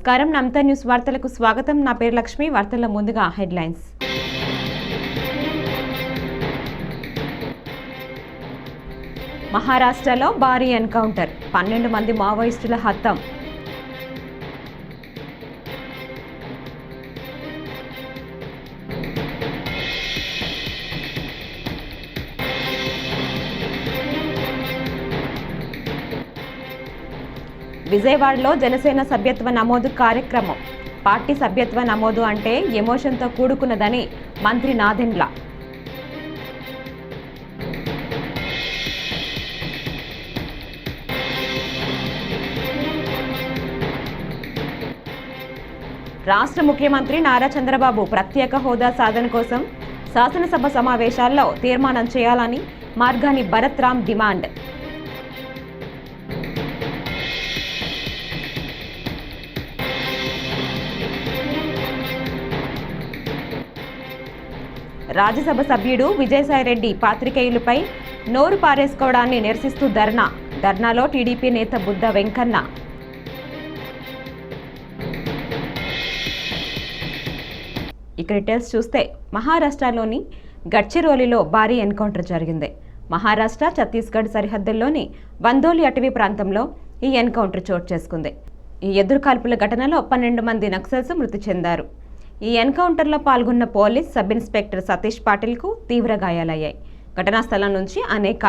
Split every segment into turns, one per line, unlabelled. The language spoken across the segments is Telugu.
నమస్కారం నమత న్యూస్ వార్తలకు స్వాగతం. నా పేరు లక్ష్మి. వార్తల ముందుగా హెడ్లైన్స్. మహారాష్ట్రలో భారీ ఎన్కౌంటర్, 12 మంది మావోయిస్టుల హతం. విజయవాడలో జనసేన సభ్యత్వ నమోదు కార్యక్రమం. పార్టీ సభ్యత్వ నమోదు అంటే ఎమోషన్తో కూడుకున్నదని మంత్రి నాదెండ్ల. రాష్ట్ర ముఖ్యమంత్రి నారా చంద్రబాబు ప్రత్యేక హోదా సాధన కోసం శాసనసభ సమావేశాల్లో తీర్మానం చేయాలని మార్గాని భరత్ రామ్ డిమాండ్. రాజ్యసభ సభ్యుడు విజయసాయిరెడ్డి పాత్రికేయులపై నోరు పారేసుకోవడాన్ని నిరసిస్తూ ధర్నాలో టీడీపీ నేత బుద్ధ వెంకన్న. ఇక డీటెయిల్స్ చూస్తే మహారాష్ట్రలోని గడ్చిరోలిలో భారీ ఎన్కౌంటర్ జరిగింది. మహారాష్ట్ర ఛత్తీస్గఢ్ సరిహద్దుల్లోని బందోలి అటవీ ప్రాంతంలో ఈ ఎన్కౌంటర్ చోటు చేసుకుంది. ఈ ఎదురుకాల్పుల ఘటనలో 12 మంది నక్సల్స్ మృతి చెందారు. ఈ ఎన్కౌంటర్లో పాల్గొన్న పోలీస్ సబ్ ఇన్స్పెక్టర్ సతీష్ పాటిల్కు తీవ్ర గాయాలయ్యాయి. ఘటనా స్థలం నుంచి అనేక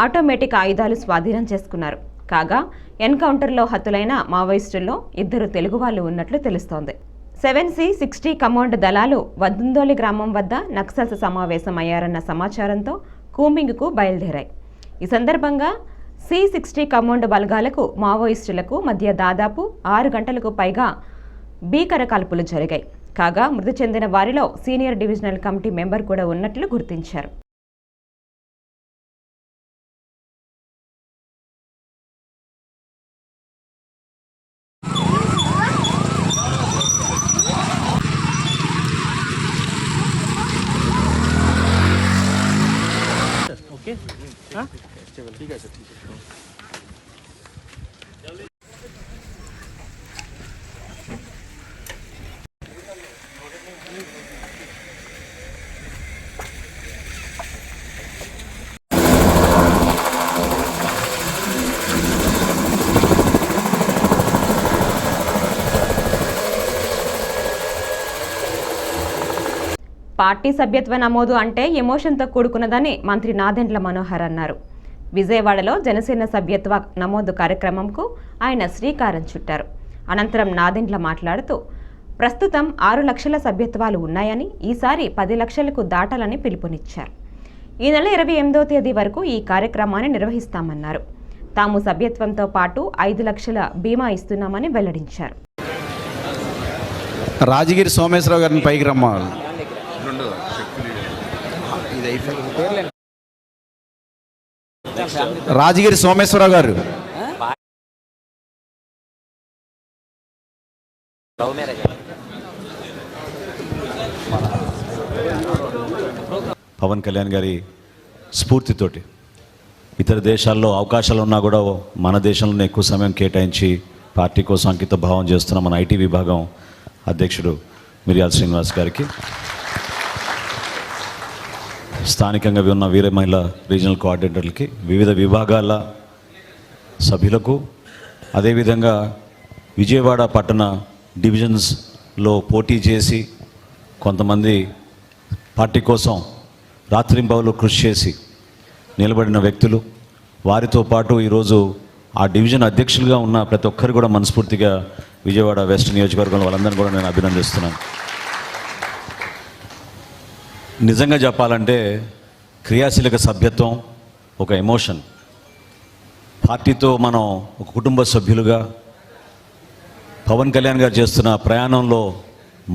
ఆటోమేటిక్ ఆయుధాలు స్వాధీనం చేసుకున్నారు. కాగా ఎన్కౌంటర్లో హతులైన మావోయిస్టుల్లో 2 తెలుగు వాళ్ళు ఉన్నట్లు తెలుస్తోంది. 7C60 కమాండ్ దళాలు వద్దందోలి గ్రామం వద్ద నక్సల్స్ సమావేశమయ్యారన్న సమాచారంతో కూంబింగ్కు బయలుదేరాయి. ఈ సందర్భంగా C60 కమాండ్ బలగాలకు మావోయిస్టులకు మధ్య దాదాపు 6 గంటలకు పైగా భీకర కాల్పులు జరిగాయి. కాగా మృతి చెందిన వారిలో సీనియర్ డివిజనల్ కమిటీ మెంబర్ కూడా ఉన్నట్లు గుర్తించారు. పార్టీ సభ్యత్వ నమోదు అంటే ఎమోషన్తో కూడుకున్నదని మంత్రి నాదెండ్ల మనోహర్ అన్నారు. విజయవాడలో జనసేన సభ్యత్వ నమోదు కార్యక్రమంకు ఆయన శ్రీకారం చుట్టారు. అనంతరం నాదెండ్ల మాట్లాడుతూ ప్రస్తుతం 6 లక్షల సభ్యత్వాలు ఉన్నాయని, ఈసారి 10 లక్షలకు దాటాలని పిలుపునిచ్చారు. ఈ నెల 28వ తేదీ వరకు ఈ కార్యక్రమాన్ని నిర్వహిస్తామన్నారు. తాము సభ్యత్వంతో పాటు 5 లక్షల బీమా ఇస్తున్నామని వెల్లడించారు.
రాజగిరి సోమేశ్వరరావు గారిని పైకి రమ్మాలి. రాజగిరి సోమేశ్వరరావు గారు.
పవన్ కళ్యాణ్ గారి స్ఫూర్తితోటి ఇతర దేశాల్లో అవకాశాలు ఉన్నా కూడా మన దేశంలోనే ఎక్కువ సమయం కేటాయించి పార్టీ కోసం అంకిత భావం చేస్తున్న మన ఐటీ విభాగం అధ్యక్షుడు మిర్యాల శ్రీనివాస్ గారికి, స్థానికంగా ఉన్న వీర మహిళ రీజనల్ కోఆర్డినేటర్లకి, వివిధ విభాగాల సభ్యులకు, అదేవిధంగా విజయవాడ పట్టణ డివిజన్స్లో పోటీ చేసి కొంతమంది పార్టీ కోసం రాత్రింబవలు కృషి చేసి నిలబడిన వ్యక్తులు, వారితో పాటు ఈరోజు ఆ డివిజన్ అధ్యక్షులుగా ఉన్న ప్రతి ఒక్కరు కూడా మనస్ఫూర్తిగా విజయవాడ వెస్ట్ నియోజకవర్గంలో వాళ్ళందరినీ కూడా నేను అభినందిస్తున్నాను. నిజంగా చెప్పాలంటే క్రియాశీలక సభ్యత్వం ఒక ఎమోషన్. పార్టీతో మనం ఒక కుటుంబ సభ్యులుగా పవన్ కళ్యాణ్ గారు చేస్తున్న ప్రయాణంలో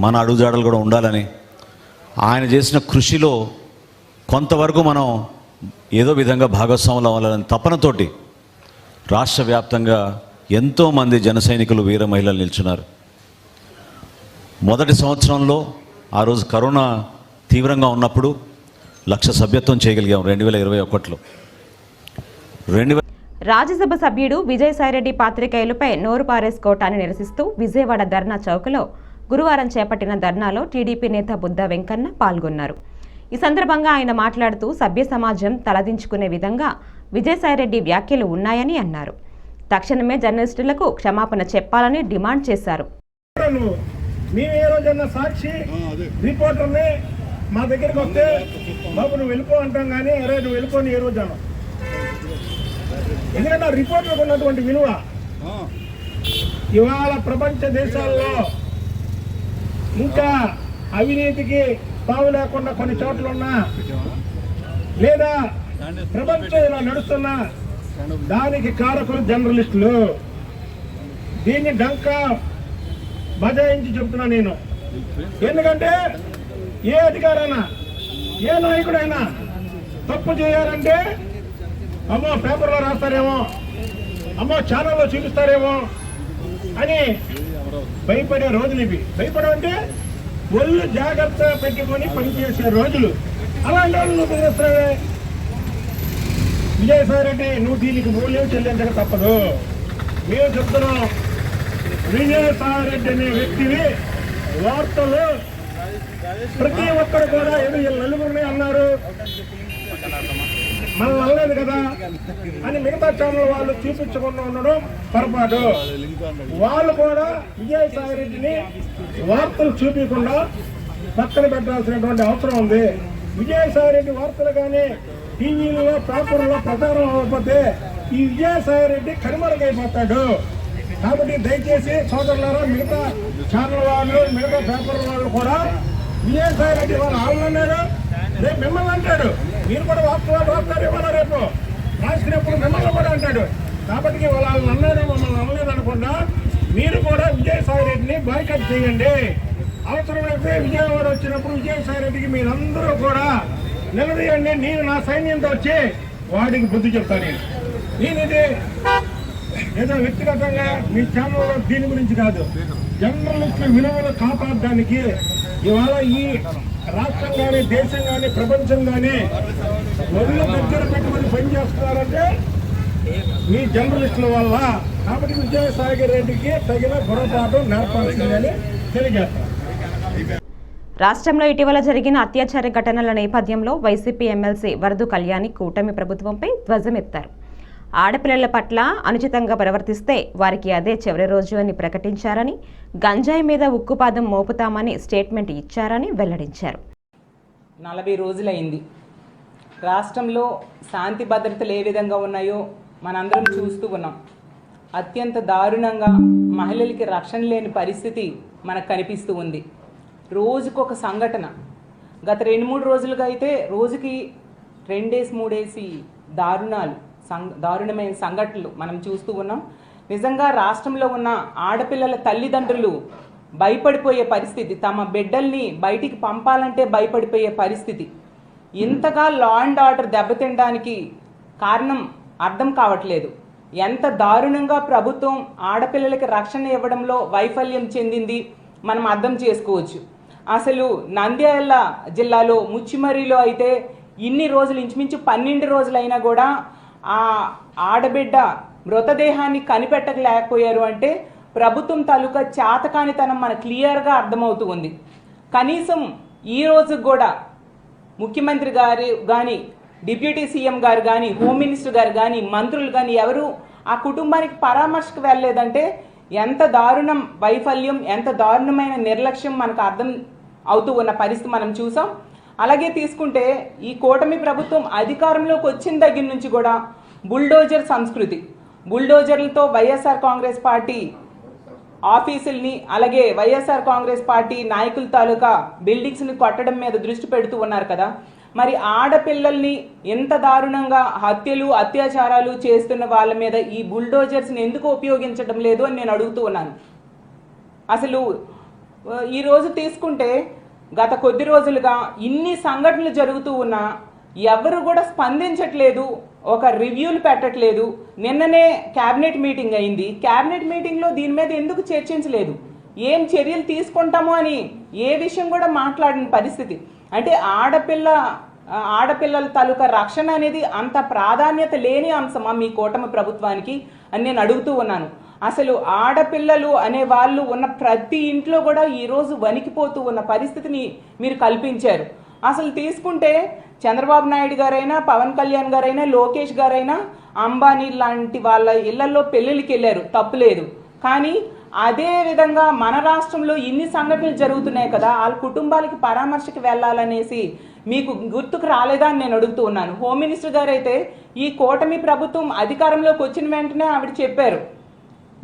మన అడుగుజాడలు కూడా ఉండాలని, ఆయన చేసిన కృషిలో కొంతవరకు మనం ఏదో విధంగా భాగస్వాములు అవ్వాలని తపనతోటి రాష్ట్ర వ్యాప్తంగా ఎంతోమంది జన సైనికులు వీర మహిళలు నిల్చున్నారు. మొదటి సంవత్సరంలో ఆ రోజు కరోనా తీవ్రంగా ఉన్నప్పుడు 1,00,000 సభ్యత్వం చేయగలిగాం 2021లో.
రాజ్యసభ సభ్యుడు విజయసాయిరెడ్డి పాత్రికేయులపై నోరు పారేసుకోవటాన్ని నిరసిస్తూ విజయవాడ ధర్నా చౌక్లో గురువారం చేపట్టిన ధర్నాలో టీడీపీ నేత బుద్ధ వెంకన్న పాల్గొన్నారు. ఈ సందర్భంగా ఆయన మాట్లాడుతూ సభ్య సమాజం తలదించుకునే విధంగా విజయసాయిరెడ్డి వ్యాఖ్యలు ఉన్నాయని అన్నారు. తక్షణమే జర్నలిస్టులకు క్షమాపణ చెప్పాలని డిమాండ్ చేశారు.
మేము ఏ రోజన్నా సాక్షి రిపోర్టర్ని మా దగ్గరికి వస్తే బాబు నువ్వు వెళ్ళిపో అంటాం, కానీ అరే నువ్వు వెళ్ళిపోని ఏ రోజు అన్నాం. ఎందుకంటే ఆ రిపోర్టర్లకు ఉన్నటువంటి విలువ ఇవాళ ప్రపంచ దేశాల్లో ఇంకా అవినీతికి తావు లేకుండా కొన్ని చోట్ల ఉన్నా, లేదా ప్రపంచం ఇలా నడుస్తున్నా దానికి కారకులు జర్నలిస్టులు. దీన్ని డంకా బజాయించి చెప్తున్నా నేను. ఎందుకంటే ఏ అధికారైనా ఏ నాయకుడైనా తప్పు చేయాలంటే అమ్మో పేపర్లో రాస్తారేమో, అమ్మో ఛానల్లో చూపిస్తారేమో అని భయపడే రోజులు ఇవి. భయపడమంటే ఒళ్ళు జాగ్రత్త పెట్టుకొని పనిచేసే రోజులు. అలాంటి వాళ్ళు నువ్వు బెదిరిస్తావే. విజయసాయిరెడ్డి నువ్వు దీనికి మూల్యం చెల్లించక తప్పదు. మేము చెప్తున్నాం, విజయసాయిరెడ్డి అనే వ్యక్తివి వార్తలు ప్రతి ఒక్కరు కూడా ఏదో నలుగురిని అన్నారు, మనం అనలేదు కదా అని మిగతా ఛానల్ వాళ్ళు చూపించకుండా ఉండడం పొరపాటు. వాళ్ళు కూడా విజయసాయిరెడ్డిని వార్తలు చూపించకుండా పక్కన పెట్టాల్సినటువంటి అవసరం ఉంది. విజయసాయిరెడ్డి వార్తలు కానీ టీవీలో పేపర్లో ప్రచారం అవ్వకపోతే ఈ విజయసాయిరెడ్డి కనుమరుగైపోతాడు. కాబట్టి దయచేసి సోదరులారా, మిగతా ఛానల్ వాళ్ళు మిగతా పేపర్ వాళ్ళు కూడా విజయసాయిరెడ్డి వాళ్ళు అన్నారు, రేపు మిమ్మల్ని అంటాడు, మీరు కూడా వాస్తవాలు రాస్తారు ఇవాళ రేపు రాసినప్పుడు మిమ్మల్ని కూడా అంటాడు. కాబట్టి వాళ్ళని అన్నారు మమ్మల్ని అనలేదు అనకుండా మీరు కూడా విజయసాయిరెడ్డిని బాయ్కాట్ చేయండి. అవసరమైతే విజయవాడ వచ్చినప్పుడు విజయసాయిరెడ్డికి మీరందరూ కూడా నిలదీయండి. నేను నా సైన్యంతో వచ్చి వాడికి బుద్ధి చెప్తాను. నేను ఇది ఏదో వ్యక్తిగతంగా మీ ఛానల్లో దీని గురించి కాదు, జర్నలిస్టుల విలువలు కాపాడడానికి ఇవాళ ఈ రాష్ట్రం కానీ దేశం కానీ ప్రపంచం కానీ ఒళ్ళు దగ్గర పెట్టుకుని పనిచేస్తున్నారంటే మీ జర్నలిస్టుల వల్ల. కాబట్టి విజయసాయిరెడ్డికి తగిన గుణపాఠం నేర్పాల్సిందని తెలియజేస్తారు.
రాష్ట్రంలో ఇటీవల జరిగిన అత్యాచార ఘటనల నేపథ్యంలో వైసీపీ ఎమ్మెల్సీ వరదు కళ్యాణి కూటమి ప్రభుత్వంపై ధ్వజమెత్తారు. ఆడపిల్లల పట్ల అనుచితంగా ప్రవర్తిస్తే వారికి అదే చివరి రోజు అని ప్రకటించారని, గంజాయి మీద ఉక్కుపాదం మోపుతామని స్టేట్మెంట్ ఇచ్చారని వెల్లడించారు.
40 రోజులైంది. రాష్ట్రంలో శాంతి భద్రతలు ఏ విధంగా ఉన్నాయో మనందరం చూస్తూ ఉన్నాం. అత్యంత దారుణంగా మహిళలకి రక్షణ లేని పరిస్థితి మనకు కనిపిస్తూ ఉంది. రోజుకొక సంఘటన. గత 2-3 రోజులుగా అయితే రోజుకి 2-3 దారుణమైన సంఘటనలు మనం చూస్తూ ఉన్నాం. నిజంగా రాష్ట్రంలో ఉన్న ఆడపిల్లల తల్లిదండ్రులు భయపడిపోయే పరిస్థితి, తమ బిడ్డల్ని బయటికి పంపాలంటే భయపడిపోయే పరిస్థితి. ఇంతగా లా అండ్ ఆర్డర్ దెబ్బతినడానికి కారణం అర్థం కావట్లేదు. ఎంత దారుణంగా ప్రభుత్వం ఆడపిల్లలకి రక్షణ ఇవ్వడంలో వైఫల్యం చెందింది మనం అర్థం చేసుకోవచ్చు. అసలు నంద్యాల జిల్లాలో ముచ్చిమర్రిలో అయితే ఇన్ని రోజులు ఇంచుమించు 12 రోజులైనా కూడా ఆ ఆడబిడ్డ మృతదేహాన్ని కనిపెట్టలేకపోయారు అంటే ప్రభుత్వం తాలూకా చేతకానితనం మనకు క్లియర్గా అర్థమవుతూ ఉంది. కనీసం ఈ రోజు కూడా ముఖ్యమంత్రి గారు కానీ, డిప్యూటీ సీఎం గారు కానీ, హోమ్ మినిస్టర్ గారు కానీ, మంత్రులు కానీ ఎవరు ఆ కుటుంబానికి పరామర్శకు వెళ్ళలేదంటే ఎంత దారుణం వైఫల్యం, ఎంత దారుణమైన నిర్లక్ష్యం మనకు అర్థం అవుతూ ఉన్న పరిస్థితి మనం చూసాం. అలాగే తీసుకుంటే ఈ కూటమి ప్రభుత్వం అధికారంలోకి వచ్చిన దగ్గర నుంచి కూడా బుల్డోజర్ సంస్కృతి, బుల్డోజర్లతో వైఎస్ఆర్ కాంగ్రెస్ పార్టీ ఆఫీసుల్ని అలాగే వైఎస్ఆర్ కాంగ్రెస్ పార్టీ నాయకుల తాలూకా బిల్డింగ్స్ని కొట్టడం మీద దృష్టి పెడుతూ ఉన్నారు కదా. మరి ఆడపిల్లల్ని ఎంత దారుణంగా హత్యలు అత్యాచారాలు చేస్తున్న వాళ్ళ మీద ఈ బుల్డోజర్స్ని ఎందుకు ఉపయోగించడం లేదు అని నేను అడుగుతూ ఉన్నాను. అసలు ఈరోజు తీసుకుంటే గత కొద్ది రోజులుగా ఇన్ని సంఘటనలు జరుగుతూ ఉన్నా ఎవరు కూడా స్పందించట్లేదు, ఒక రివ్యూలు పెట్టట్లేదు. నిన్ననే క్యాబినెట్ మీటింగ్ అయింది. క్యాబినెట్ మీటింగ్లో దీని మీద ఎందుకు చర్చించలేదు, ఏం చర్యలు తీసుకుంటామో అని ఏ విషయం కూడా మాట్లాడిన పరిస్థితి. అంటే ఆడపిల్ల ఆడపిల్లల తాలూకా రక్షణ అనేది అంత ప్రాధాన్యత లేని అంశమా మీ కూటమి ప్రభుత్వానికి అని నేను అడుగుతూ ఉన్నాను. అసలు ఆడపిల్లలు అనే వాళ్ళు ఉన్న ప్రతి ఇంట్లో కూడా ఈరోజు వణికిపోతూ ఉన్న పరిస్థితిని మీరు కల్పించారు. అసలు తీసుకుంటే చంద్రబాబు నాయుడు గారైనా, పవన్ కళ్యాణ్ గారైనా, లోకేష్ గారైనా అంబానీ లాంటి వాళ్ళ ఇళ్లలో పెళ్ళిళ్ళకి వెళ్ళారు, తప్పులేదు. కానీ అదే విధంగా మన రాష్ట్రంలో ఇన్ని సంఘటనలు జరుగుతున్నాయి కదా, వాళ్ళ కుటుంబాలకి పరామర్శకి వెళ్ళాలనేసి మీకు గుర్తుకు రాలేదా అని నేను అడుగుతూ ఉన్నాను. హోమ్ మినిస్టర్ గారు అయితే ఈ కూటమి ప్రభుత్వం అధికారంలోకి వచ్చిన వెంటనే ఆవిడ చెప్పారు,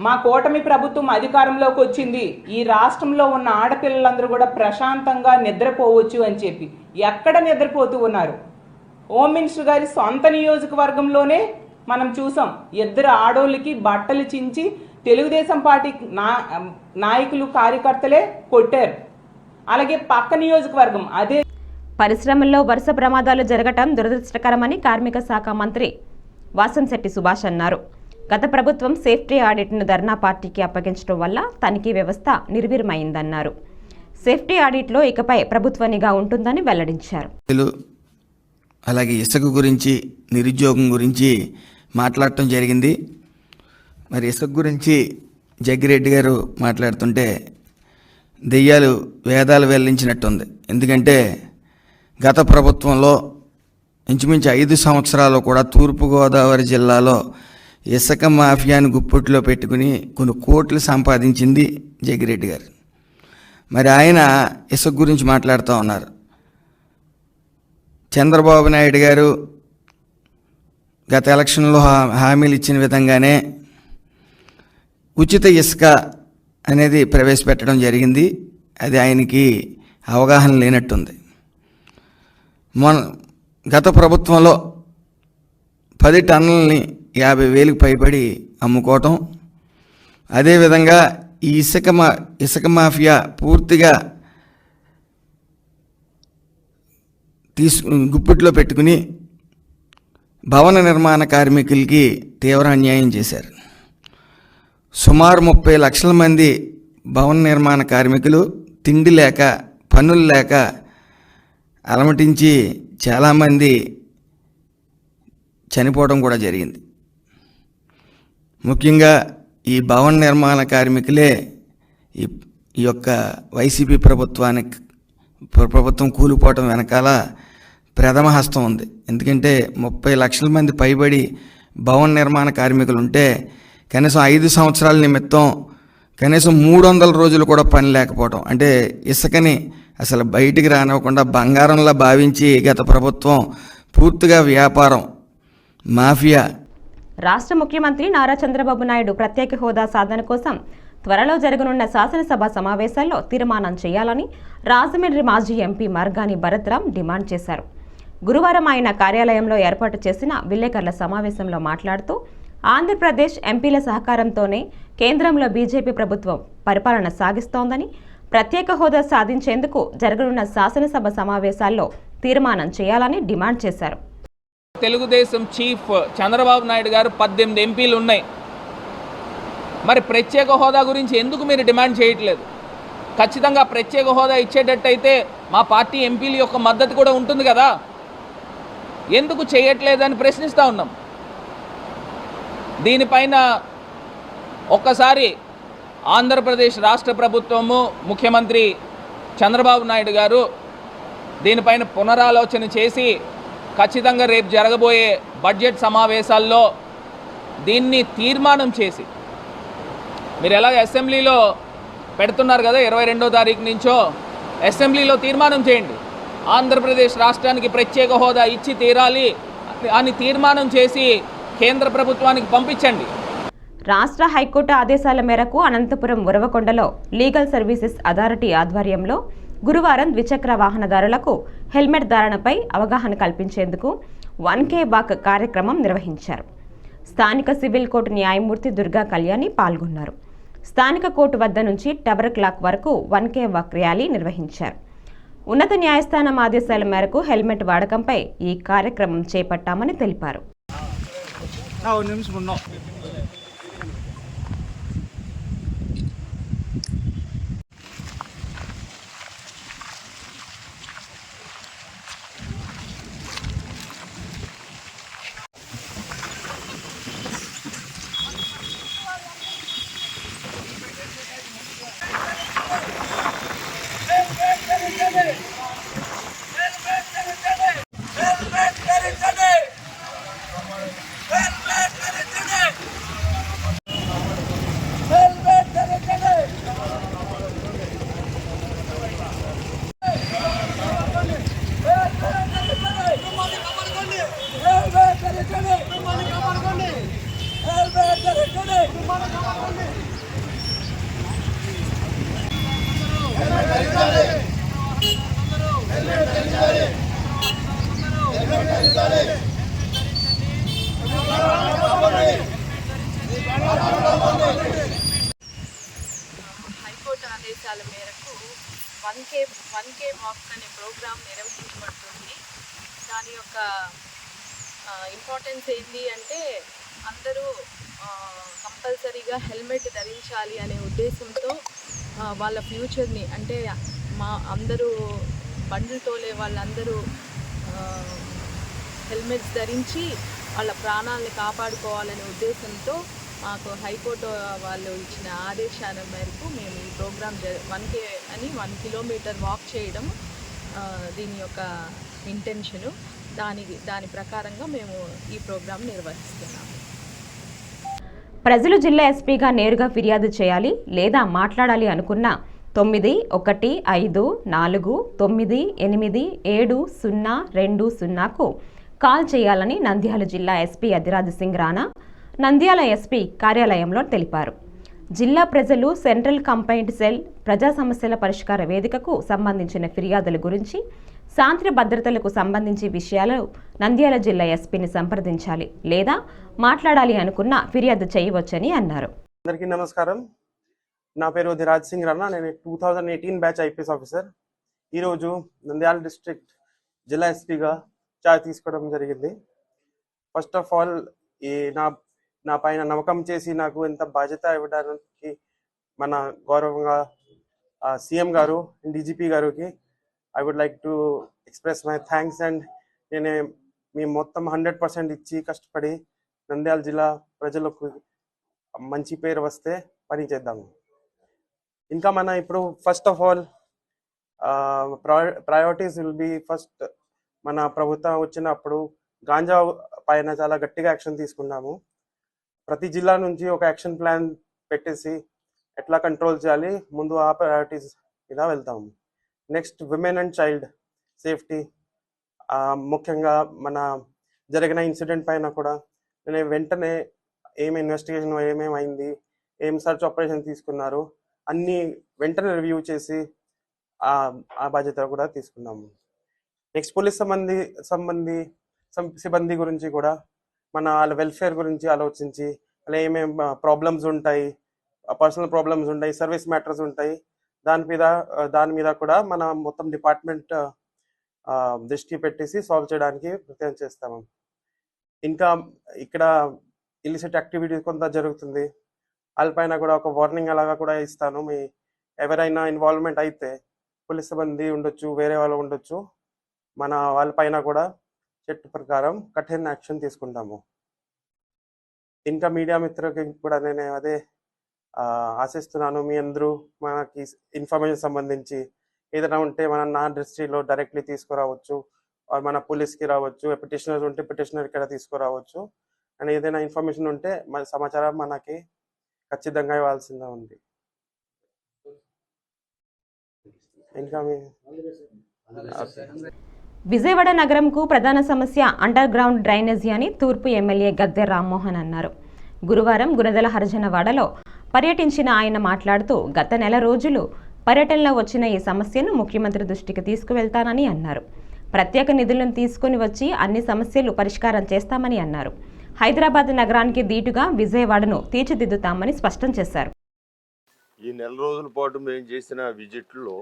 మా కూటమి ప్రభుత్వం అధికారంలోకి వచ్చింది, ఈ రాష్ట్రంలో ఉన్న ఆడపిల్లలందరూ కూడా ప్రశాంతంగా నిద్రపోవచ్చు అని చెప్పి. ఎక్కడ నిద్రపోతూ ఉన్నారు? హోమ్ మినిస్టర్ గారి సొంత నియోజకవర్గంలోనే మనం చూసాం, ఇద్దరు ఆడోళ్ళకి బట్టలు చించి తెలుగుదేశం పార్టీ నాయకులు కార్యకర్తలే కొట్టారు. అలాగే పక్క నియోజకవర్గం అదే
పరిశ్రమల్లో వరుస ప్రమాదాలు జరగటం దురదృష్టకరమని కార్మిక శాఖ మంత్రి వాసంశెట్టి సుభాష్ అన్నారు. గత ప్రభుత్వం సేఫ్టీ ఆడిట్ను ధర్నా పార్టీకి అప్పగించడం వల్ల తనిఖీ వ్యవస్థ నిర్వీర్యమైందన్నారు. సేఫ్టీ ఆడిట్లో ఇకపై ప్రభుత్వ నిఘా ఉంటుందని వెల్లడించారు.
అలాగే ఇసుక గురించి, నిరుద్యోగం గురించి మాట్లాడటం జరిగింది. మరి ఇసుక గురించి జగ్గిరెడ్డి గారు మాట్లాడుతుంటే దెయ్యాలు వేదాలు వెల్లించినట్టుంది. ఎందుకంటే గత ప్రభుత్వంలో ఇంచుమించు 5 సంవత్సరాలు కూడా తూర్పుగోదావరి జిల్లాలో ఇసుక మాఫియాని గుప్పిట్లో పెట్టుకుని కొన్ని కోట్లు సంపాదించింది జగ్గిరెడ్డి గారు. మరి ఆయన ఇసుక గురించి మాట్లాడుతూ ఉన్నారు. చంద్రబాబు నాయుడు గారు గత ఎలక్షన్లో హామీలు ఇచ్చిన విధంగానే ఉచిత ఇసుక అనేది ప్రవేశపెట్టడం జరిగింది. అది ఆయనకి అవగాహన లేనట్టుంది. గత ప్రభుత్వంలో 10 టన్నులని 50,000కి పైబడి అమ్ముకోవటం, అదేవిధంగా ఈ ఇసుక మాఫియా పూర్తిగా గుప్పిట్లో పెట్టుకుని భవన నిర్మాణ కార్మికులకి తీవ్ర అన్యాయం చేశారు. సుమారు 30 లక్షల మంది భవన నిర్మాణ కార్మికులు తిండి లేక, పనులు లేక అలమటించి చాలామంది చనిపోవడం కూడా జరిగింది. ముఖ్యంగా ఈ భవన నిర్మాణ కార్మికులే ఈ యొక్క వైసీపీ ప్రభుత్వం కూలిపోవటం వెనకాల ప్రథమ హస్తం ఉంది. ఎందుకంటే 30 లక్షల మంది పైబడి భవన నిర్మాణ కార్మికులు ఉంటే కనీసం 5 సంవత్సరాల నిమిత్తం కనీసం 300 రోజులు కూడా పని లేకపోవడం, అంటే ఇసుకని అసలు బయటికి రానివ్వకుండా బంగారంలా భావించి గత ప్రభుత్వం పూర్తిగా వ్యాపారం మాఫియా.
రాష్ట్ర ముఖ్యమంత్రి నారా చంద్రబాబు నాయుడు ప్రత్యేక హోదా సాధన కోసం త్వరలో జరగనున్న శాసనసభ సమావేశాల్లో తీర్మానం చేయాలని రాజమండ్రి మాజీ ఎంపీ మార్గాని భరత్రాం డిమాండ్ చేశారు. గురువారం ఆయన కార్యాలయంలో ఏర్పాటు చేసిన విలేకరుల సమావేశంలో మాట్లాడుతూ ఆంధ్రప్రదేశ్ ఎంపీల సహకారంతోనే కేంద్రంలో బీజేపీ ప్రభుత్వం పరిపాలన సాగిస్తోందని, ప్రత్యేక హోదా సాధించేందుకు జరగనున్న శాసనసభ సమావేశాల్లో తీర్మానం చేయాలని డిమాండ్ చేశారు.
తెలుగుదేశం చీఫ్ చంద్రబాబు నాయుడు గారు 18 ఎంపీలు ఉన్నాయి. మరి ప్రత్యేక హోదా గురించి ఎందుకు మీరు డిమాండ్ చేయట్లేదు? ఖచ్చితంగా ప్రత్యేక హోదా ఇచ్చేటట్టయితే మా పార్టీ ఎంపీల యొక్క మద్దతు కూడా ఉంటుంది కదా, ఎందుకు చేయట్లేదని ప్రశ్నిస్తూ ఉన్నాం. దీనిపైన ఒక్కసారి ఆంధ్రప్రదేశ్ రాష్ట్ర ప్రభుత్వము, ముఖ్యమంత్రి చంద్రబాబు నాయుడు గారు దీనిపైన పునరాలోచన చేసి ఖచ్చితంగా రేపు జరగబోయే బడ్జెట్ సమావేశాల్లో దీన్ని తీర్మానం చేసి, మీరు ఎలాగ అసెంబ్లీలో పెడుతున్నారు కదా 22వ తారీఖు నుంచో, అసెంబ్లీలో తీర్మానం చేయండి, ఆంధ్రప్రదేశ్ రాష్ట్రానికి ప్రత్యేక హోదా ఇచ్చి తీరాలి అని తీర్మానం చేసి కేంద్ర ప్రభుత్వానికి పంపించండి.
రాష్ట్ర హైకోర్టు ఆదేశాల మేరకు అనంతపురం ఉరవకొండలో లీగల్ సర్వీసెస్ అథారిటీ ఆధ్వర్యంలో గురువారం ద్విచక్ర వాహనదారులకు హెల్మెట్ ధారణపై అవగాహన కల్పించేందుకు 1K వాక్ కార్యక్రమం నిర్వహించారు. స్థానిక సివిల్ కోర్టు న్యాయమూర్తి దుర్గా కళ్యాణి పాల్గొన్నారు. స్థానిక కోర్టు వద్ద నుంచి టవర్ క్లాక్ వరకు 1K వాక్ ర్యాలీ నిర్వహించారు. ఉన్నత న్యాయస్థానం ఆదేశాల మేరకు హెల్మెట్ వాడకంపై ఈ కార్యక్రమం చేపట్టామని తెలిపారు.
హైకోర్టు ఆదేశాల మేరకు 1K వాక్ అనే ప్రోగ్రాం నిర్వహించబడుతుంది. దాని యొక్క ఇంపార్టెన్స్ ఏంటి అంటే అందరూ కంపల్సరీగా హెల్మెట్ ధరించాలి అనే ఉద్దేశంతో వాళ్ళ ఫ్యూచర్ని అంటే అందరూ బండ్లు తోలే వాళ్ళందరూ హెల్మెట్స్ ధరించి వాళ్ళ ప్రాణాలని కాపాడుకోవాలనే ఉద్దేశంతో మాకు హైకోర్టు వాళ్ళు ఇచ్చిన ఆదేశాల మేరకు మేము ఈ ప్రోగ్రాం 1 కిలోమీటర్ వాక్ చేయడం దీని యొక్క ఇంటెన్షను. దాని ప్రకారంగా మేము ఈ ప్రోగ్రాం నిర్వహిస్తున్నాము.
ప్రజలు జిల్లా ఎస్పీగా నేరుగా ఫిర్యాదు చేయాలి లేదా మాట్లాడాలి అనుకున్న 9154987020కు కాల్ చేయాలని నంద్యాల జిల్లా ఎస్పీ అదిరాజ్ సింగ్ రాణా నంద్యాల ఎస్పీ కార్యాలయంలో తెలిపారు. జిల్లా ప్రజలు సెంట్రల్ కంప్లైంట్ సెల్ ప్రజా సమస్యల పరిష్కార వేదికకు సంబంధించిన ఫిర్యాదుల గురించి శాంతి భద్రతలకు సంబంధించి విషయాలు నంద్యాల జిల్లా ఎస్పీని సంప్రదించాలి లేదా మాట్లాడాలి అనుకున్న ఫిర్యాదు చేయవచ్చని అన్నారు.
అందరికీ నమస్కారం. నా పేరు అదిరాజ్ సింగ్ రాణా. నేను 2018 బ్యాచ్ ఐపీఎస్ ఆఫీసర్. ఈరోజు నంద్యాల డిస్ట్రిక్ట్ జిల్లా ఎస్పీగా చార్జ్ తీసుకోవడం జరిగింది. ఫస్ట్ ఆఫ్ ఆల్ నా పైన నమ్మకం చేసి నాకు ఎంత బాధ్యత ఇవ్వడానికి మన గౌరవంగా సీఎం గారు అండ్ డీజీపీ గారికి I would like to express my thanks. And మేము మొత్తం 100% ఇచ్చి కష్టపడి నంద్యాల జిల్లా ప్రజలకు మంచి పేరు వస్తే పని చేద్దాము. ఇంకా మన ఇప్పుడు first of all priorities will be first. మన ప్రభుత్వం వచ్చినప్పుడు గాంజా పైన చాలా గట్టిగా యాక్షన్ తీసుకున్నాము. ప్రతి జిల్లా నుంచి ఒక యాక్షన్ ప్లాన్ పెట్టేసి ఎట్లా కంట్రోల్ చేయాలి ముందు ఆ ప్రయారిటీస్ మీద వెళ్తాము. Next women and child safety, ముఖ్యంగా మన జరిగిన ఇన్సిడెంట్ పైన కూడా నేను వెంటనే ఏం ఇన్వెస్టిగేషన్ ఏమేమైంది, ఏం సర్చ్ ఆపరేషన్ తీసుకున్నారు అన్నీ వెంటనే రివ్యూ చేసి ఆ బాధ్యత కూడా తీసుకున్నాము. నెక్స్ట్ పోలీస్ సిబ్బంది గురించి కూడా మన వాళ్ళ వెల్ఫేర్ గురించి ఆలోచించి అలా ఏమేమి ప్రాబ్లమ్స్ ఉంటాయి, పర్సనల్ ప్రాబ్లమ్స్ ఉంటాయి, సర్వీస్ మ్యాటర్స్ ఉంటాయి, దాని మీద కూడా మన మొత్తం డిపార్ట్మెంట్ దృష్టి పెట్టేసి సాల్వ్ చేయడానికి ప్రయత్నం చేస్తాము. ఇంకా ఇక్కడ ఇలిసిట్ యాక్టివిటీస్ కొంత జరుగుతుంది, వాళ్ళపైన కూడా ఒక వార్నింగ్ అలాగా కూడా ఇస్తాను. ఎవరైనా ఇన్వాల్వ్మెంట్ అయితే పోలీస్ సిబ్బంది ఉండొచ్చు, వేరే వాళ్ళు ఉండొచ్చు, మన వాళ్ళపైన కూడా చట్ట ప్రకారం కఠిన యాక్షన్ తీసుకుంటాము. ఇంకా మీడియా మిత్రులకి కూడా నేను అదే ఆశిస్తున్నాను, మీ అందరూ మనకి ఇన్ఫర్మేషన్ సంబంధించి ఏదైనా ఉంటే నా దృష్టిలో డైరెక్ట్లీ తీసుకురావచ్చు, మన పోలీస్కి రావచ్చు, పిటిషనర్స్ ఉంటే పిటిషనర్ ఇక్కడ తీసుకురావచ్చు. అండ్ ఏదైనా ఇన్ఫర్మేషన్ ఉంటే మన సమాచారం మనకి ఖచ్చితంగా ఇవ్వాల్సిందే ఉంది. ఇంకా
విజయవాడ నగరంకు ప్రధాన సమస్య అండర్ గ్రౌండ్ డ్రైనేజీ అని తూర్పు ఎమ్మెల్యే గద్దె రామ్మోహన్ అన్నారు. గురువారం గుణదల హరిజనవాడలో పర్యటించిన ఆయన మాట్లాడుతూ గత నెల రోజులు పర్యటనలో వచ్చిన ఈ సమస్యను ముఖ్యమంత్రి దృష్టికి తీసుకువెళ్తానని అన్నారు. ప్రత్యేక నిధులను తీసుకుని వచ్చి అన్ని సమస్యలు పరిష్కారం చేస్తామని అన్నారు. హైదరాబాద్ నగరానికి దీటుగా విజయవాడను తీర్చిదిద్దుతామని స్పష్టం చేశారు.
ఈ నెల రోజుల పాటు మేము చేసిన విజిట్లో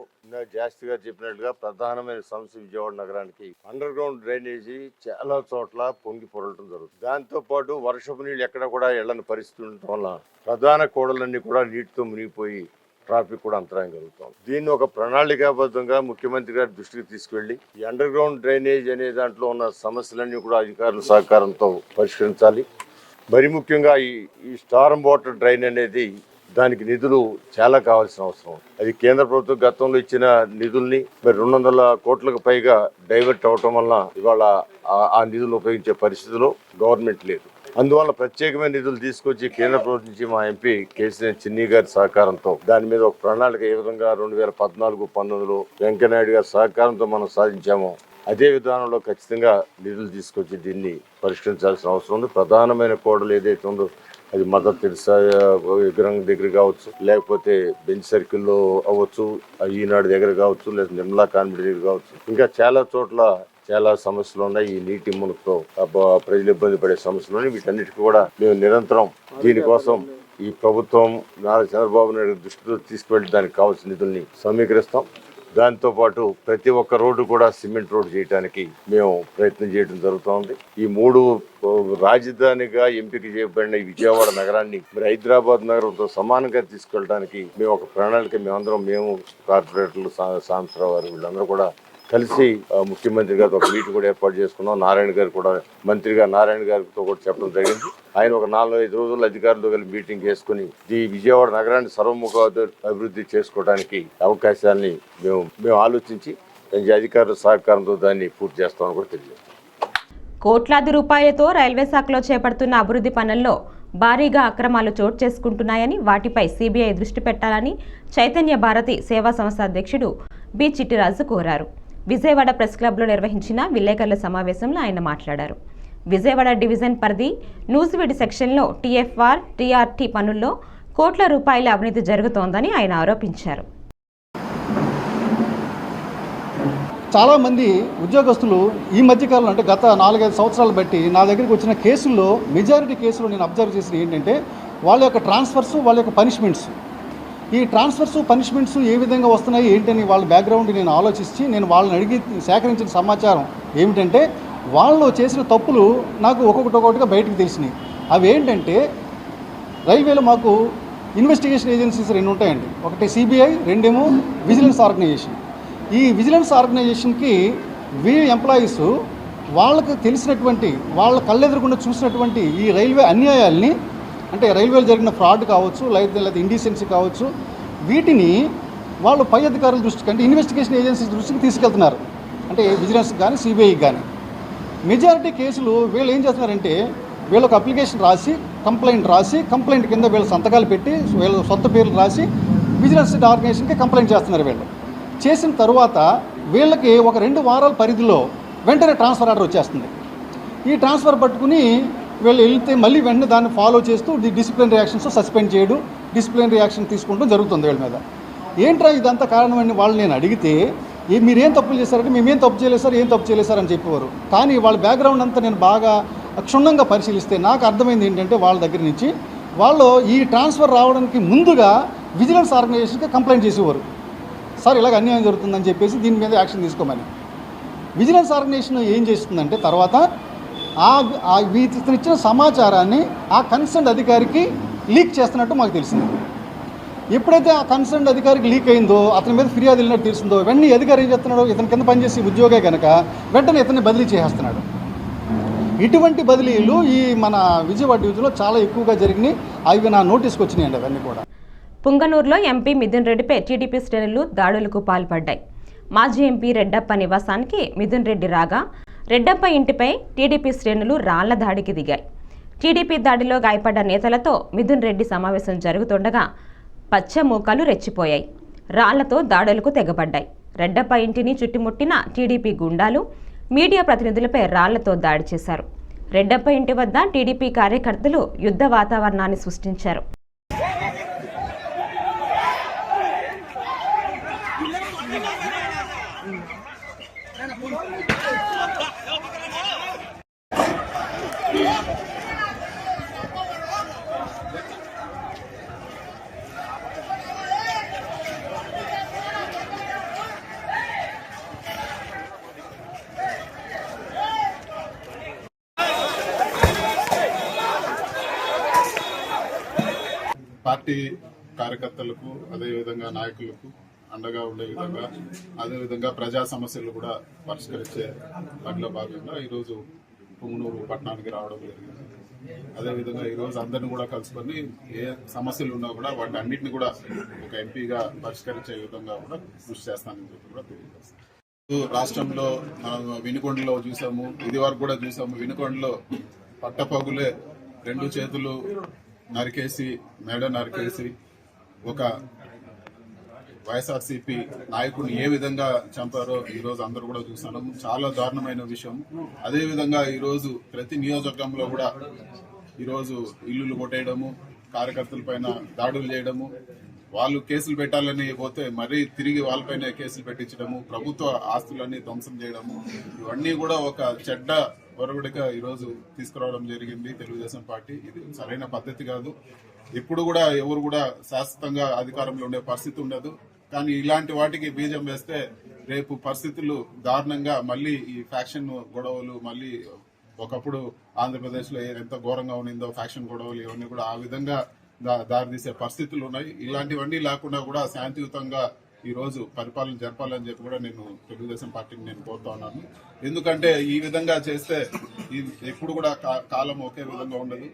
జాస్తి గారు చెప్పినట్లుగా ప్రధానమైన సమస్య విజయవాడ నగరానికి అండర్ గ్రౌండ్ డ్రైనేజీ చాలా చోట్ల పొంగి పొరలటం జరుగుతుంది. దాంతో పాటు వర్షపు నీళ్ళు ఎక్కడ కూడా ఎళ్ళని పరిస్థితి ఉండటం వల్ల ప్రధాన కూడలన్నీ కూడా నీటితో మునిగిపోయి ట్రాఫిక్ కూడా అంతరాయం కలుగుతాం. దీన్ని ఒక ప్రణాళికాబద్ధంగా ముఖ్యమంత్రి గారి దృష్టికి తీసుకెళ్లి ఈ అండర్ గ్రౌండ్ డ్రైనేజ్ అనే దాంట్లో ఉన్న సమస్యలన్నీ కూడా అధికారుల సహకారంతో పరిష్కరించాలి. మరి ముఖ్యంగా ఈ స్టార్మ్ వాటర్ డ్రైన్ అనేది దానికి నిధులు చాలా కావాల్సిన అవసరం. అది కేంద్ర ప్రభుత్వం గతంలో ఇచ్చిన నిధుల్ని మరి 200 కోట్లకు పైగా డైవర్ట్ అవటం వల్ల ఇవాళ ఆ నిధులు ఉపయోగించే పరిస్థితిలో గవర్నమెంట్ లేదు. అందువల్ల ప్రత్యేకమైన నిధులు తీసుకొచ్చి కేంద్ర ప్రభుత్వం నుంచి మా ఎంపీ కేసీఆర్ చిన్ని గారి సహకారంతో దాని మీద ఒక ప్రణాళిక ఏ విధంగా 2014-19లో వెంకయ్యనాయుడు గారి సహకారంతో మనం సాధించామో అదే విధానంలో ఖచ్చితంగా నిధులు తీసుకొచ్చి దీన్ని పరిష్కరించాల్సిన అవసరం ఉంది. ప్రధానమైన కోడలు ఏదైతే ఉందో అది మదర్ తెరిసా విగ్రహం దగ్గర కావచ్చు, లేకపోతే బెంచ్ సర్కిల్లో అవ్వచ్చు, ఈనాడు దగ్గర కావచ్చు, లేదా నిర్మలా కాన్వెంట్ దగ్గర కావచ్చు, ఇంకా చాలా చోట్ల చాలా సమస్యలు ఉన్నాయి. ఈ నీటి మునుగుతో ప్రజలు ఇబ్బంది పడే సమస్యలు ఉన్నాయి. వీటన్నిటికీ కూడా మేము నిరంతరం దీనికోసం ఈ ప్రభుత్వం నారా చంద్రబాబు నాయుడు దృష్టిలో తీసుకువెళ్ళి దానికి కావాల్సిన నిధుల్ని సమీకరిస్తాం. దాంతోపాటు ప్రతి ఒక్క రోడ్డు కూడా సిమెంట్ రోడ్డు చేయడానికి మేము ప్రయత్నం చేయడం జరుగుతోంది. ఈ 3 రాజధానిగా ఎంపిక చేయబడిన ఈ విజయవాడ నగరాన్ని మరి హైదరాబాద్ నగరంతో సమానంగా తీసుకెళ్ళడానికి మేము ఒక ప్రణాళిక మేము కార్పొరేటర్లు సాంబశివరావు గారు వీళ్ళందరూ కూడా కలిసి ముఖ్యమంత్రి గారితో ఒక మీటింగ్ కూడా ఏర్పాటు చేసుకున్నాం. నారాయణ గారు కూడా మంత్రిగా నారాయణ గారితో కూడా చెప్పడం జరిగింది. ఆయన ఒక 4-5 రోజులు అధికారులతో కలిసి మీటింగ్ చేసుకుని ఈ విజయవాడ నగరాన్ని సర్వముఖ అభివృద్ధి చేసుకోవడానికి అవకాశాన్ని మేము ఆలోచించి అధికారుల సహకారంతో దాన్ని పూర్తి చేస్తామని కూడా తెలియదు.
కోట్లాది రూపాయలతో రైల్వే శాఖలో చేపడుతున్న అభివృద్ధి పనుల్లో భారీగా అక్రమాలు చోటు చేసుకుంటున్నాయని, వాటిపై సిబిఐ దృష్టి పెట్టాలని చైతన్య భారతి సేవా సంస్థ అధ్యక్షుడు బి చిట్టిరాజు కోరారు. విజయవాడ ప్రెస్ క్లబ్లో నిర్వహించిన విలేకరుల సమావేశంలో ఆయన మాట్లాడారు. విజయవాడ డివిజన్ పరిధి నూజివీడు సెక్షన్లో టీఎఫ్ఆర్, టీఆర్టీ పనుల్లో కోట్ల రూపాయల అవినీతి జరుగుతోందని ఆయన ఆరోపించారు.
చాలామంది ఉద్యోగస్తులు ఈ మధ్యకాలంలో అంటే గత 4-5 సంవత్సరాలు బట్టి నా దగ్గరికి వచ్చిన కేసుల్లో మెజారిటీ కేసులు నేను అబ్జర్వ్ చేసిన ఏంటంటే వాళ్ళ యొక్క ట్రాన్స్ఫర్స్, వాళ్ళ యొక్క పనిష్మెంట్స్. ఈ ట్రాన్స్ఫర్స్, పనిష్మెంట్స్ ఏ విధంగా వస్తున్నాయి ఏంటని వాళ్ళ బ్యాక్గ్రౌండ్ నేను ఆలోచించి నేను వాళ్ళని అడిగి సేకరించిన సమాచారం ఏమిటంటే వాళ్ళు చేసిన తప్పులు నాకు ఒక్కొక్కటిగా బయటకు తెలిసినాయి. అవి ఏంటంటే రైల్వేలో మాకు ఇన్వెస్టిగేషన్ ఏజెన్సీస్ 2 ఉంటాయండి. ఒకటి సిబిఐ, 2 విజిలెన్స్ ఆర్గనైజేషన్. ఈ విజిలెన్స్ ఆర్గనైజేషన్కి ఎంప్లాయీస్ వాళ్ళకు తెలిసినటువంటి వాళ్ళ కళ్ళెదురకుండా చూసినటువంటి ఈ రైల్వే అన్యాయాల్ని, అంటే రైల్వేలో జరిగిన ఫ్రాడ్ కావచ్చు, లేదా ఇండీసెన్సీ కావచ్చు, వీటిని వాళ్ళు పై అధికారుల దృష్టికి అంటే ఇన్వెస్టిగేషన్ ఏజెన్సీస్ దృష్టికి తీసుకెళ్తున్నారు. అంటే విజిలెన్స్ కానీ సిబిఐకి కానీ. మెజారిటీ కేసులు వీళ్ళు ఏం చేస్తున్నారంటే వీళ్ళొక అప్లికేషన్ రాసి, కంప్లైంట్ కింద వీళ్ళ సంతకాలు పెట్టి వీళ్ళ సొంత పేర్లు రాసి విజిలెన్స్ ఆర్గనైజేషన్కి కంప్లైంట్ చేస్తున్నారు. వీళ్ళు చేసిన తర్వాత వీళ్ళకి ఒక 2 వారాల పరిధిలో వెంటనే ట్రాన్స్ఫర్ ఆర్డర్ వచ్చేస్తుంది. ఈ ట్రాన్స్ఫర్ పట్టుకుని వీళ్ళు వెళ్తే మళ్ళీ వెంటనే దాన్ని ఫాలో చేస్తూ డిసిప్లినరీ యాక్షన్స్ సస్పెండ్ చేయడం, డిసిప్లినరీ యాక్షన్ తీసుకుంటూ జరుగుతుంది వీళ్ళ మీద. ఏంట్రా ఇదంతా కారణం అని వాళ్ళు నేను అడిగితే మీరేం తప్పులు చేశారంటే మేమేం తప్పు చేయలేదు సార్ అని చెప్పేవారు. కానీ వాళ్ళ బ్యాక్గ్రౌండ్ అంతా నేను బాగా క్షుణ్ణంగా పరిశీలిస్తే నాకు అర్థమైంది ఏంటంటే వాళ్ళ దగ్గర నుంచి వాళ్ళు ఈ ట్రాన్స్ఫర్ రావడానికి ముందుగా విజిలెన్స్ ఆర్గనైజేషన్కి కంప్లైంట్ చేసేవారు. సార్ ఇలాగ అన్యాయం జరుగుతుందని చెప్పేసి దీని మీద యాక్షన్ తీసుకోమని. విజిలెన్స్ ఆర్గనైజేషన్ ఏం చేస్తుందంటే తర్వాత ఇతను ఇచ్చిన సమాచారాన్ని ఆ కన్సర్న్ అధికారికి లీక్ చేస్తున్నట్టు మాకు తెలిసింది. ఎప్పుడైతే ఆ కన్సర్న్ అధికారికి లీక్ అయిందో, అతని మీద ఫిర్యాదు వెళ్ళినట్టు తెలిసిందో, వెంటనే అధికారి ఏం చేస్తున్నాడు, ఇతని కింద పనిచేసే ఉద్యోగే కనుక వెంటనే ఇతన్ని బదిలీ చేసేస్తున్నాడు. ఇటువంటి బదిలీలు ఈ మన విజయవాడ డివిజన్లో చాలా ఎక్కువగా జరిగినాయి. అవి నా నోటీస్కి వచ్చినాయండి అవన్నీ కూడా.
పుంగనూరులో ఎంపీ మిథున్ రెడ్డిపై టీడీపీ శ్రేణులు దాడులకు పాల్పడ్డాయి. మాజీ ఎంపీ రెడ్డప్ప నివాసానికి మిథున్ రెడ్డి రాగా రెడ్డప్ప ఇంటిపై టీడీపీ శ్రేణులు రాళ్ల దాడికి దిగాయి. టీడీపీ దాడిలో గాయపడ్డ నేతలతో మిథున్ రెడ్డి సమావేశం జరుగుతుండగా పచ్చ మూకలు రెచ్చిపోయాయి. రాళ్లతో దాడులకు తెగబడ్డాయి. రెడ్డప్ప ఇంటిని చుట్టుముట్టిన టీడీపీ గుండాలు మీడియా ప్రతినిధులపై రాళ్లతో దాడి చేశారు. రెడ్డప్ప ఇంటి వద్ద టీడీపీ కార్యకర్తలు యుద్ధ వాతావరణాన్ని సృష్టించారు.
పార్టీ కార్యకర్తలకు అదేవిధంగా నాయకులకు అండగా ఉండే విధంగా అదేవిధంగా ప్రజా సమస్యలు కూడా పరిష్కరించే పనిలో భాగంగా ఈరోజు పుంగనూరు పట్టణానికి రావడం జరిగింది. అదేవిధంగా ఈరోజు అందరిని కూడా కలుసుకొని ఏ సమస్యలు ఉన్నా కూడా వాటి అన్నింటినీ కూడా ఒక ఎంపీగా పరిష్కరించే విధంగా కూడా కృషి చేస్తానని చెప్పి కూడా తెలియజేస్తాను. రాష్ట్రంలో మనం వినుకొండలో చూసాము, ఇది వరకు కూడా చూసాము. వినుకొండలో పట్టపగులే 2 చేతులు నరికేసి, మెడ నరికేసి ఒక వైఎస్ఆర్సీపీ నాయకుడిని ఏ విధంగా చంపారో ఈరోజు అందరూ కూడా చూస్తున్నాము. చాలా దారుణమైన విషయం. అదేవిధంగా ఈరోజు ప్రతి నియోజకవర్గంలో కూడా ఈరోజు ఇల్లులు కొట్టేయడము, కార్యకర్తల పైన దాడులు చేయడము, వాళ్ళు కేసులు పెట్టాలని పోతే మరీ తిరిగి వాళ్ళపైన కేసులు పెట్టించడము, ప్రభుత్వ ఆస్తులన్నీ ధ్వంసం చేయడము, ఇవన్నీ కూడా ఒక చెడ్డ ఒరవడిగా ఈరోజు తీసుకురావడం జరిగింది తెలుగుదేశం పార్టీ. ఇది సరైన పద్ధతి కాదు. ఎప్పుడు కూడా ఎవరు కూడా శాశ్వతంగా అధికారంలో ఉండే పరిస్థితి ఉండదు. కానీ ఇలాంటి వాటికి బీజం వేస్తే రేపు పరిస్థితులు దారుణంగా మళ్ళీ ఈ ఫ్యాక్షన్ గొడవలు, మళ్ళీ ఒకప్పుడు ఆంధ్రప్రదేశ్లో ఎంత ఘోరంగా ఉన్నిందో ఫ్యాక్షన్ గొడవలు, ఇవన్నీ కూడా ఆ విధంగా దారితీసే పరిస్థితులు ఉన్నాయి. ఇలాంటివన్నీ లేకుండా కూడా శాంతియుతంగా ఈ రోజు పరిపాలన జరపాలని చెప్పి కూడా నేను తెలుగుదేశం పార్టీని నేను కోరుతా ఉన్నాను. ఎందుకంటే ఈ విధంగా చేస్తే ఎప్పుడు కూడా కాలం ఒకే విధంగా ఉండదు.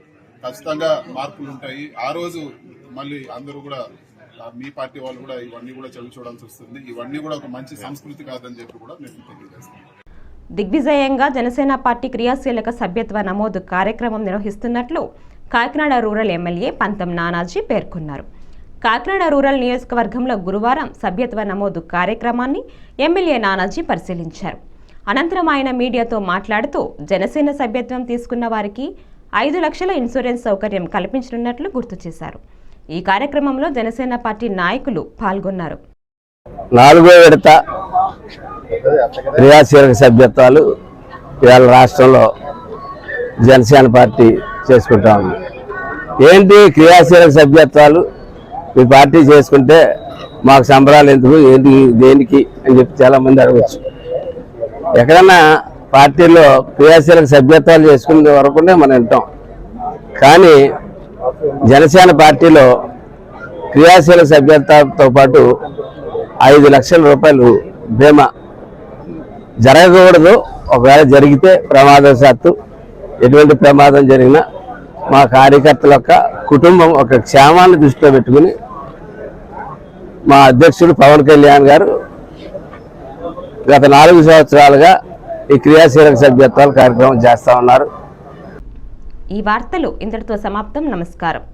ఖచ్చితంగా మార్పులు ఉంటాయి. ఆ రోజు మళ్ళీ అందరూ కూడా మీ పార్టీ వాళ్ళు కూడా ఇవన్నీ కూడా చవి చూడాల్సి వస్తుంది. ఇవన్నీ కూడా ఒక మంచి సంస్కృతి కాదని చెప్పి కూడా నేను తెలియజేస్తాను.
దిగ్విజయంగా జనసేన పార్టీ క్రియాశీలక సభ్యత్వ నమోదు కార్యక్రమం నిర్వహిస్తున్నట్లు కాకినాడ రూరల్ ఎమ్మెల్యే పంతం నానాజీ పేర్కొన్నారు. కాకినాడ రూరల్ నియోజకవర్గంలో గురువారం సభ్యత్వ నమోదు కార్యక్రమాన్ని ఎమ్మెల్యే నానాజీ పరిశీలించారు. అనంతరం ఆయన మీడియాతో మాట్లాడుతూ జనసేన సభ్యత్వం తీసుకున్న వారికి 5 లక్షల ఇన్సూరెన్స్ సౌకర్యం కల్పించనున్నట్లు గుర్తు చేశారు. ఈ కార్యక్రమంలో జనసేన పార్టీ నాయకులు పాల్గొన్నారు.
4వ విడత క్రియాశీలక సభ్యత్వాలు ఇవాళ రాష్ట్రంలో జనసేన పార్టీ చేసుకుంటా ఉంది. ఏంటి క్రియాశీలక సభ్యత్వాలు మీ పార్టీ చేసుకుంటే మాకు సంబరాలు ఎందుకు, ఏంటి, దేనికి అని చెప్పి చాలామంది అడగచ్చు. ఎక్కడన్నా పార్టీలో క్రియాశీలక సభ్యత్వాలు చేసుకునే వరకునే మనం వింటాం. కానీ జనసేన పార్టీలో క్రియాశీలక సభ్యత్వంతో పాటు 5 లక్షల రూపాయలు బీమా జరగకూడదు. ఒకవేళ జరిగితే ప్రమాదవశాత్తు ఎటువంటి ప్రమాదం జరిగినా మా కార్యకర్తల యొక్క కుటుంబం ఒక క్షేమాన్ని దృష్టిలో పెట్టుకుని మా అధ్యక్షుడు పవన్ కళ్యాణ్ గారు గత 4 సంవత్సరాలుగా ఈ క్రియాశీలక సభ్యత్వాల కార్యక్రమం చేస్తా ఉన్నారు.
ఈ వార్తలు ఇంతటితో సమాప్తం. నమస్కారం.